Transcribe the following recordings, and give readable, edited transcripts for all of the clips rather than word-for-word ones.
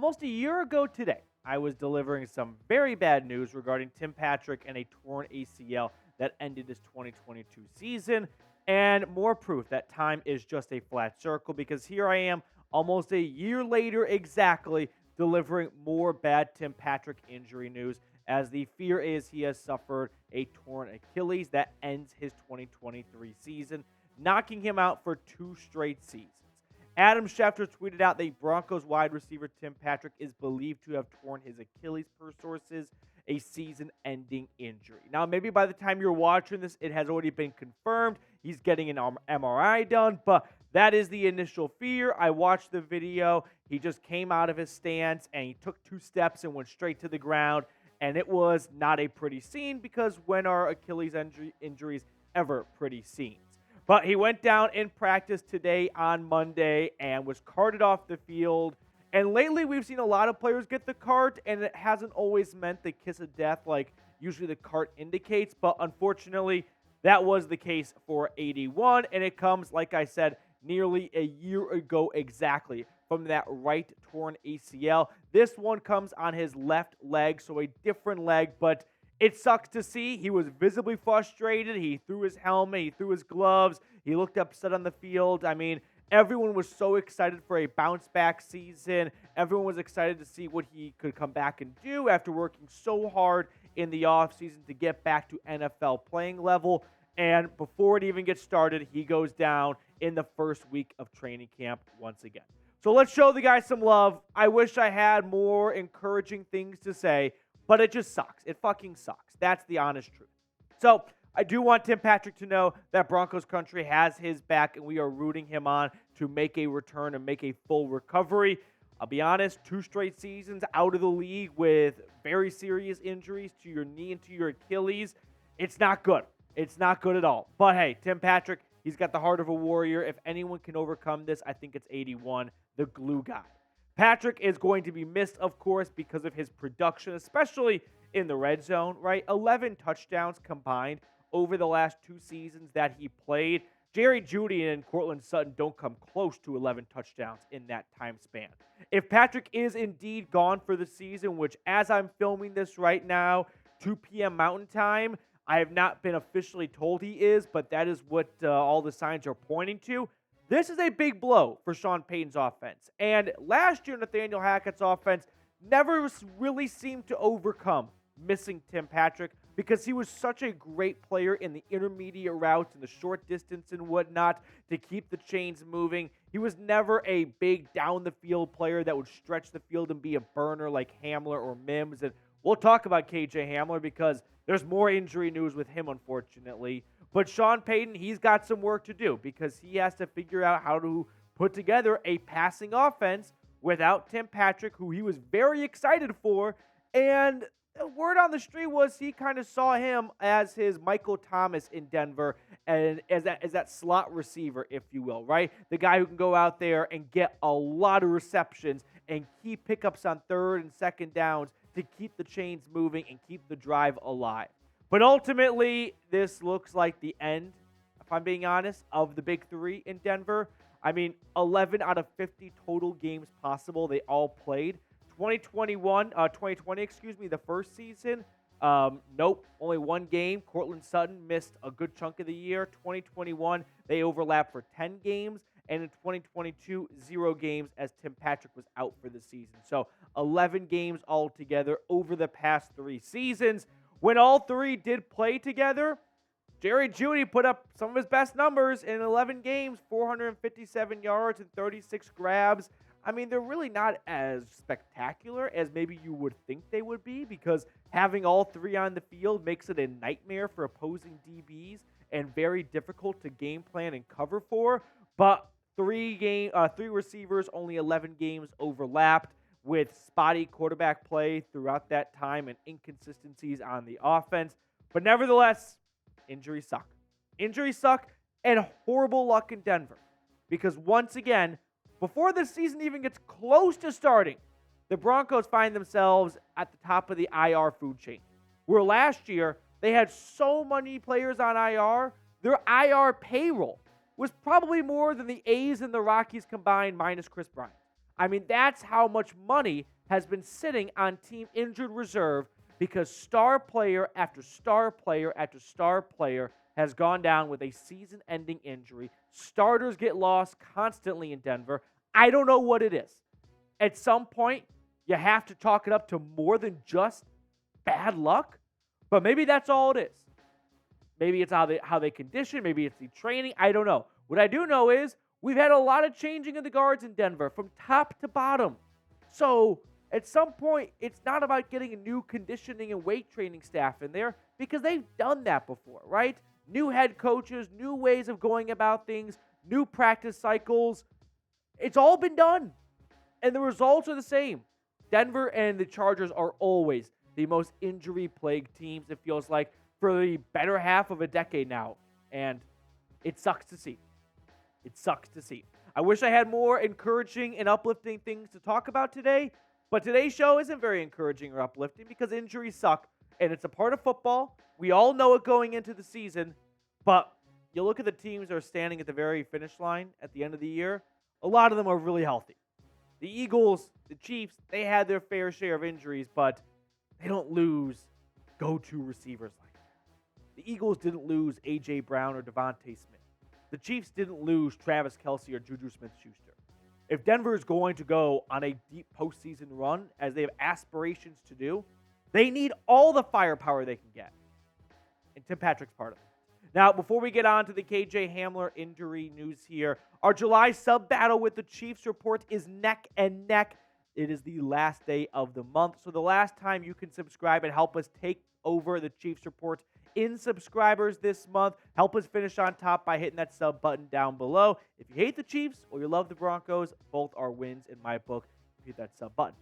Almost a year ago today, I was delivering some very bad news regarding Tim Patrick and a torn ACL that ended his 2022 season, and more proof that time is just a flat circle because here I am almost a year later exactly delivering more bad Tim Patrick injury news as the fear is he has suffered a torn Achilles that ends his 2023 season, knocking him out for 2 straight seasons. Adam Schefter tweeted out that Broncos wide receiver Tim Patrick is believed to have torn his Achilles per sources, a season-ending injury. Now, maybe by the time you're watching this, it has already been confirmed. He's getting an MRI done, but that is the initial fear. I watched the video. He just came out of his stance, and he took 2 steps and went straight to the ground, and it was not a pretty scene because when are Achilles injuries ever pretty scenes? But he went down in practice today on Monday and was carted off the field. And lately we've seen a lot of players get the cart, and it hasn't always meant the kiss of death like usually the cart indicates. But unfortunately, that was the case for 81. And it comes, like I said, nearly a year ago exactly from that right torn ACL. This one comes on his left leg, so a different leg, but it sucks to see. He was visibly frustrated. He threw his helmet. He threw his gloves. He looked upset on the field. I mean, everyone was so excited for a bounce-back season. Everyone was excited to see what he could come back and do after working so hard in the offseason to get back to NFL playing level. And before it even gets started, he goes down in the first week of training camp once again. So let's show the guy some love. I wish I had more encouraging things to say, but it just sucks. It fucking sucks. That's the honest truth. So I do want Tim Patrick to know that Broncos country has his back, and we are rooting him on to make a return and make a full recovery. I'll be honest, 2 straight seasons out of the league with very serious injuries to your knee and to your Achilles. It's not good. It's not good at all. But hey, Tim Patrick, he's got the heart of a warrior. If anyone can overcome this, I think it's 81, the glue guy. Patrick is going to be missed, of course, because of his production, especially in the red zone, right? 11 touchdowns combined over the last 2 seasons that he played. Jerry Jeudy and Courtland Sutton don't come close to 11 touchdowns in that time span. If Patrick is indeed gone for the season, which as I'm filming this right now, 2 p.m. Mountain Time, I have not been officially told he is, but that is what all the signs are pointing to. This is a big blow for Sean Payton's offense. And last year, Nathaniel Hackett's offense never really seemed to overcome missing Tim Patrick because he was such a great player in the intermediate routes and the short distance and whatnot to keep the chains moving. He was never a big down-the-field player that would stretch the field and be a burner like Hamler or Mims. And we'll talk about KJ Hamler because there's more injury news with him, unfortunately. But Sean Payton, he's got some work to do because he has to figure out how to put together a passing offense without Tim Patrick, who he was very excited for. And the word on the street was he kind of saw him as his Michael Thomas in Denver and as that slot receiver, if you will, right? The guy who can go out there and get a lot of receptions and key pickups on 3rd and 2nd downs to keep the chains moving and keep the drive alive. But ultimately, this looks like the end, if I'm being honest, of the big 3 in Denver. I mean, 11 out of 50 total games possible, they all played. 2020, the first season, nope, only 1 game. Courtland Sutton missed a good chunk of the year. 2021, they overlapped for 10 games. And in 2022, 0 games as Tim Patrick was out for the season. So 11 games altogether over the past 3 seasons. When all 3 did play together, Jerry Jeudy put up some of his best numbers in 11 games, 457 yards and 36 grabs. I mean, they're really not as spectacular as maybe you would think they would be because having all 3 on the field makes it a nightmare for opposing DBs and very difficult to game plan and cover for. But 3 receivers, only 11 games overlapped with spotty quarterback play throughout that time and inconsistencies on the offense. But nevertheless, injuries suck. Injuries suck and horrible luck in Denver. Because once again, before the season even gets close to starting, the Broncos find themselves at the top of the IR food chain. Where last year, they had so many players on IR, their IR payroll was probably more than the A's and the Rockies combined minus Chris Bryant. I mean, that's how much money has been sitting on team injured reserve because star player after star player after star player has gone down with a season-ending injury. Starters get lost constantly in Denver. I don't know what it is. At some point, you have to chalk it up to more than just bad luck, but maybe that's all it is. Maybe it's how they condition. Maybe it's the training. I don't know. What I do know is we've had a lot of changing of the guards in Denver from top to bottom. So at some point, it's not about getting a new conditioning and weight training staff in there because they've done that before, right? New head coaches, new ways of going about things, new practice cycles. It's all been done. And the results are the same. Denver and the Chargers are always the most injury-plagued teams, it feels like, for the better half of a decade now. And it sucks to see. It sucks to see. I wish I had more encouraging and uplifting things to talk about today, but today's show isn't very encouraging or uplifting because injuries suck, and it's a part of football. We all know it going into the season, but you look at the teams that are standing at the very finish line at the end of the year, a lot of them are really healthy. The Eagles, the Chiefs, they had their fair share of injuries, but they don't lose go-to receivers like that. The Eagles didn't lose A.J. Brown or Devontae Smith. The Chiefs didn't lose Travis Kelce or Juju Smith-Schuster. If Denver is going to go on a deep postseason run, as they have aspirations to do, they need all the firepower they can get. And Tim Patrick's part of it. Now, before we get on to the KJ Hamler injury news here, our July sub battle with the Chiefs report is neck and neck. It is the last day of the month. So the last time you can subscribe and help us take over the Chiefs report in subscribers this month, help us finish on top by hitting that sub button down below. If you hate the Chiefs or you love the Broncos, both are wins in my book. Hit that sub button.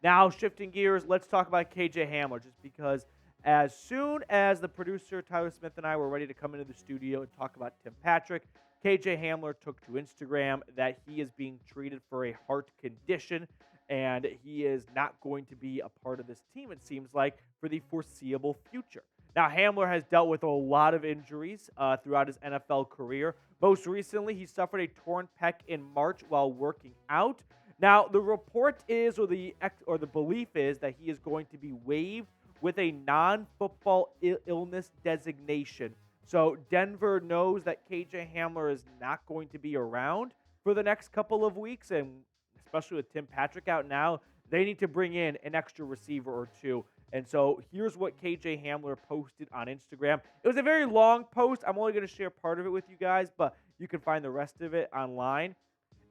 Now, shifting gears, let's talk about KJ Hamler, just because as soon as the producer, Tyler Smith, and I were ready to come into the studio and talk about Tim Patrick, KJ Hamler took to Instagram that he is being treated for a heart condition, and he is not going to be a part of this team, it seems like, for the foreseeable future. Now, Hamler has dealt with a lot of injuries throughout his NFL career. Most recently, he suffered a torn pec in March while working out. Now, the report is, or the belief is, that he is going to be waived with a non-football illness designation. So Denver knows that KJ Hamler is not going to be around for the next couple of weeks, and especially with Tim Patrick out now, they need to bring in an extra receiver or two. And so here's what KJ Hamler posted on Instagram. It was a very long post. I'm only going to share part of it with you guys, but you can find the rest of it online.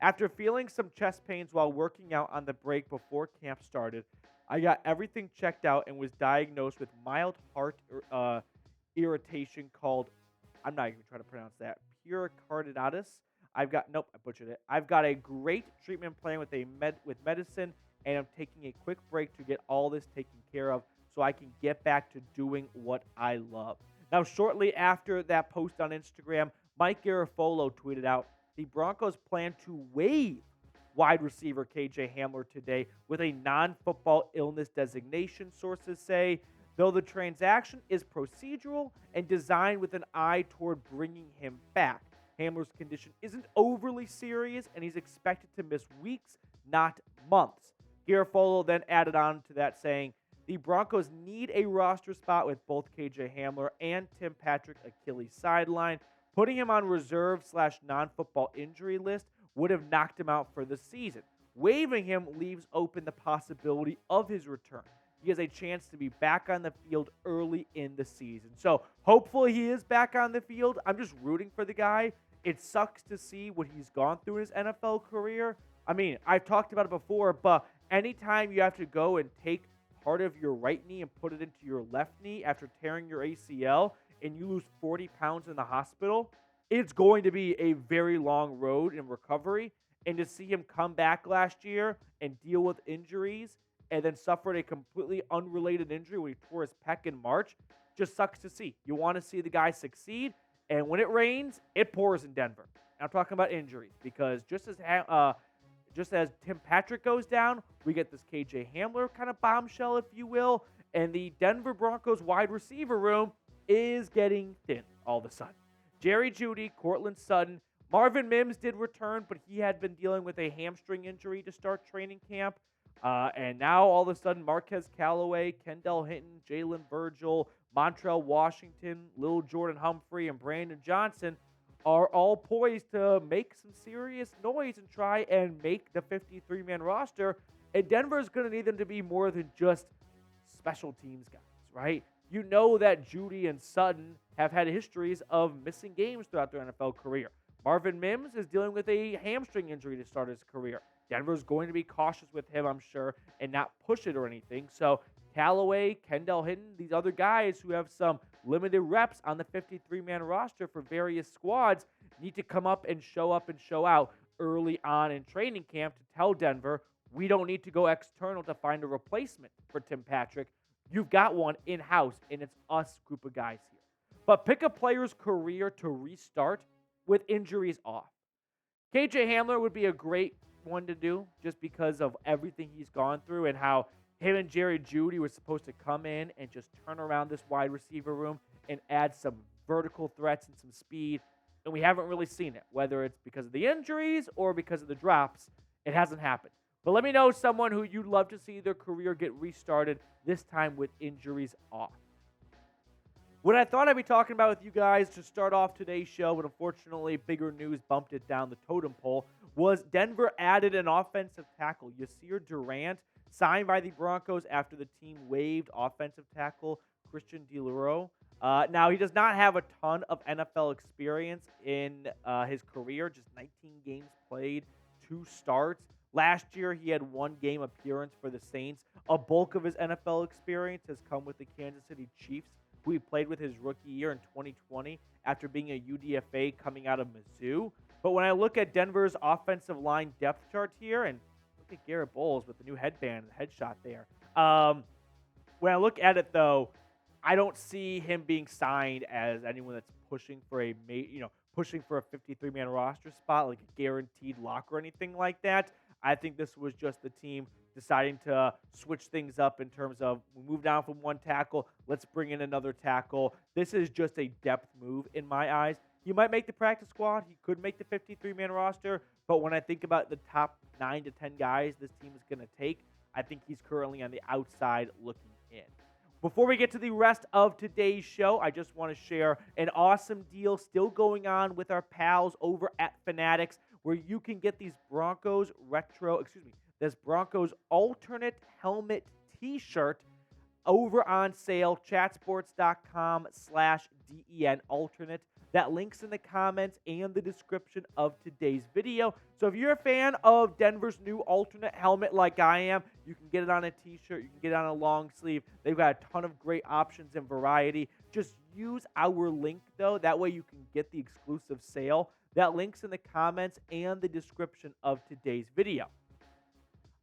After feeling some chest pains while working out on the break before camp started, I got everything checked out and was diagnosed with mild heart irritation called, I'm not even trying to pronounce that, pericarditis. I butchered it. I've got a great treatment plan with medicine, and I'm taking a quick break to get all this taken care of so I can get back to doing what I love. Now, shortly after that post on Instagram, Mike Garafolo tweeted out, the Broncos plan to waive wide receiver KJ Hamler today with a non-football illness designation, sources say, though the transaction is procedural and designed with an eye toward bringing him back. Hamler's condition isn't overly serious, and he's expected to miss weeks, not months. Garafolo then added on to that saying, the Broncos need a roster spot with both KJ Hamler and Tim Patrick Achilles sideline. Putting him on reserve/non-football injury list would have knocked him out for the season. Waiving him leaves open the possibility of his return. He has a chance to be back on the field early in the season. So hopefully he is back on the field. I'm just rooting for the guy. It sucks to see what he's gone through in his NFL career. I mean, I've talked about it before, but anytime you have to go and take part of your right knee and put it into your left knee after tearing your ACL and you lose 40 pounds in the hospital, it's going to be a very long road in recovery. And to see him come back last year and deal with injuries and then suffered a completely unrelated injury when he tore his pec in March just sucks to see. You want to see the guy succeed, and when it rains, it pours in Denver. And I'm talking about injuries because just as Tim Patrick goes down, we get this KJ Hamler kind of bombshell, if you will, and the Denver Broncos wide receiver room is getting thin all of a sudden. Jerry Jeudy, Cortland Sutton, Marvin Mims did return, but he had been dealing with a hamstring injury to start training camp. And now all of a sudden, Marquez Callaway, Kendall Hinton, Jalen Virgil, Montrell Washington, Lil Jordan Humphrey, and Brandon Johnson are all poised to make some serious noise and try and make the 53-man roster. And Denver is going to need them to be more than just special teams guys, right? You know that Judy and Sutton have had histories of missing games throughout their NFL career. Marvin Mims is dealing with a hamstring injury to start his career. Denver's going to be cautious with him, I'm sure, and not push it or anything. So Callaway, Kendall Hinton, these other guys who have some limited reps on the 53-man roster for various squads need to come up and show out early on in training camp to tell Denver, we don't need to go external to find a replacement for Tim Patrick. You've got one in-house, and it's us group of guys here. But pick a player's career to restart with injuries off. KJ Hamler would be a great one to do just because of everything he's gone through and how him and Jerry Jeudy were supposed to come in and just turn around this wide receiver room and add some vertical threats and some speed. And we haven't really seen it, whether it's because of the injuries or because of the drops. It hasn't happened. But let me know someone who you'd love to see their career get restarted, this time with injuries off. What I thought I'd be talking about with you guys to start off today's show, but unfortunately bigger news bumped it down the totem pole, was Denver added an offensive tackle. Yasir Durant signed by the Broncos after the team waived offensive tackle Christian DiLauro. Now, he does not have a ton of NFL experience in his career, just 19 games played, 2 starts. Last year, he had 1 game appearance for the Saints. A bulk of his NFL experience has come with the Kansas City Chiefs, who he played with his rookie year in 2020 after being a UDFA coming out of Mizzou. But when I look at Denver's offensive line depth chart here, and look at Garrett Bowles with the new headband and headshot there. When I look at it, though, I don't see him being signed as anyone that's pushing for a 53-man roster spot, like a guaranteed lock or anything like that. I think this was just the team deciding to switch things up in terms of we move down from 1 tackle, let's bring in another tackle. This is just a depth move in my eyes. He might make the practice squad. He could make the 53-man roster. But when I think about the top 9 to 10 guys this team is going to take, I think he's currently on the outside looking in. Before we get to the rest of today's show, I just want to share an awesome deal still going on with our pals over at Fanatics, where you can get these this Broncos alternate helmet t-shirt over on sale, chatsports.com/DEN alternate. That link's in the comments and the description of today's video. So if you're a fan of Denver's new alternate helmet like I am, you can get it on a t-shirt, you can get it on a long sleeve. They've got a ton of great options and variety. Just use our link, though. That way you can get the exclusive sale. That link's in the comments and the description of today's video.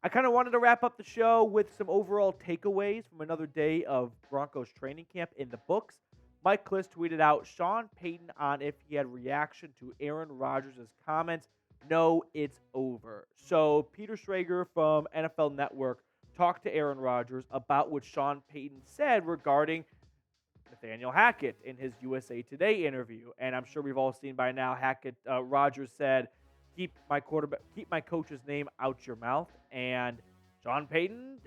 I kind of wanted to wrap up the show with some overall takeaways from another day of Broncos training camp in the books. Mike Kliss tweeted out Sean Payton on if he had reaction to Aaron Rodgers' comments. No, it's over. So Peter Schrager from NFL Network talked to Aaron Rodgers about what Sean Payton said regarding Nathaniel Hackett in his USA Today interview. And I'm sure we've all seen by now Rodgers said, keep my coach's name out your mouth. And Sean Payton,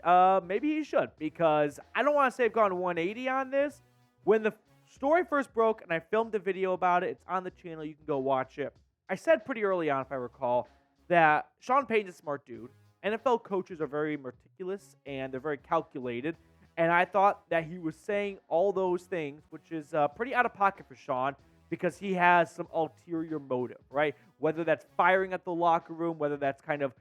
maybe he should, because I don't want to say I've gone 180 on this. When the story first broke and I filmed a video about it, it's on the channel, you can go watch it. I said pretty early on, if I recall, that Sean Payton's a smart dude. NFL coaches are very meticulous and they're very calculated. And I thought that he was saying all those things, which is pretty out of pocket for Sean, because he has some ulterior motive, right? Whether that's firing at the locker room, whether that's kind of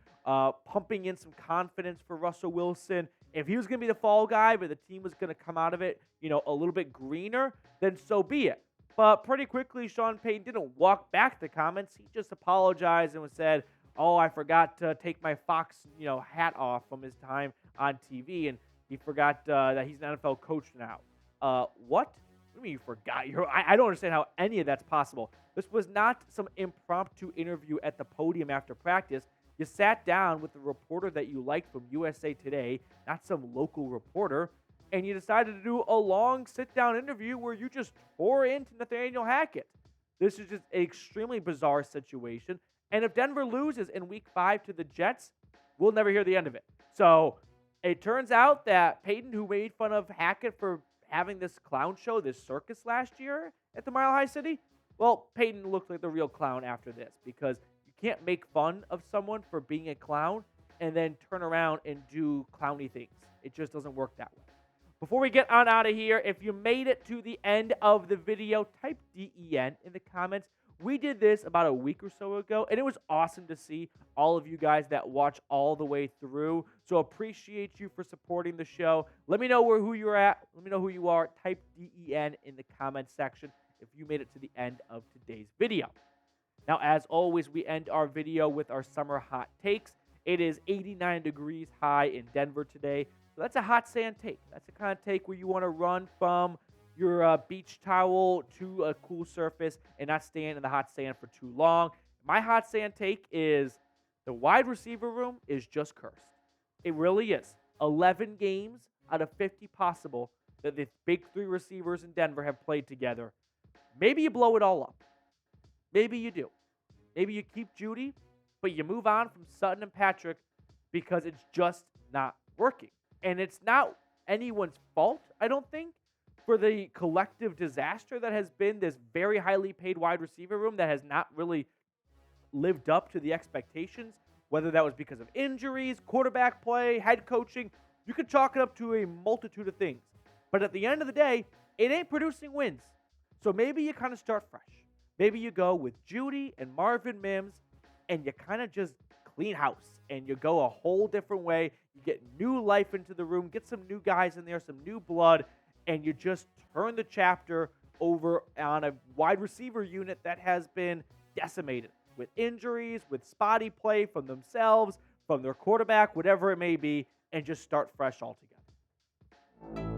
pumping in some confidence for Russell Wilson. If he was going to be the fall guy, but the team was going to come out of it, a little bit greener, then so be it. But pretty quickly, Sean Payton didn't walk back the comments. He just apologized and said, "Oh, I forgot to take my Fox, hat off from his time on TV, and he forgot that he's an NFL coach now." What? What do you mean you forgot? I don't understand how any of that's possible. This was not some impromptu interview at the podium after practice. You sat down with the reporter that you liked from USA Today, not some local reporter, and you decided to do a long sit-down interview where you just tore into Nathaniel Hackett. This is just an extremely bizarre situation. And if Denver loses in week 5 to the Jets, we'll never hear the end of it. So it turns out that Payton, who made fun of Hackett for having this clown show, this circus last year at the Mile High City, well, Payton looked like the real clown after this, because you can't make fun of someone for being a clown and then turn around and do clowny things. It just doesn't work that way. Before we get on out of here, if you made it to the end of the video, type DEN in the comments. We did this about a week or so ago, and it was awesome to see all of you guys that watch all the way through. So appreciate you for supporting the show. Let me know who you're at. Let me know who you are. Type DEN in the comments section if you made it to the end of today's video. Now, as always, we end our video with our summer hot takes. It is 89 degrees high in Denver today. So that's a hot sand take. That's the kind of take where you want to run from your beach towel to a cool surface and not stand in the hot sand for too long. My hot sand take is the wide receiver room is just cursed. It really is. 11 games out of 50 possible that the big 3 receivers in Denver have played together. Maybe you blow it all up. Maybe you do. Maybe you keep Judy, but you move on from Sutton and Patrick because it's just not working. And it's not anyone's fault, I don't think, for the collective disaster that has been this very highly paid wide receiver room that has not really lived up to the expectations, whether that was because of injuries, quarterback play, head coaching. You could chalk it up to a multitude of things. But at the end of the day, it ain't producing wins. So maybe you kind of start fresh. Maybe you go with Judy and Marvin Mims, and you kind of just clean house, and you go a whole different way. You get new life into the room, get some new guys in there, some new blood, and you just turn the chapter over on a wide receiver unit that has been decimated with injuries, with spotty play from themselves, from their quarterback, whatever it may be, and just start fresh altogether.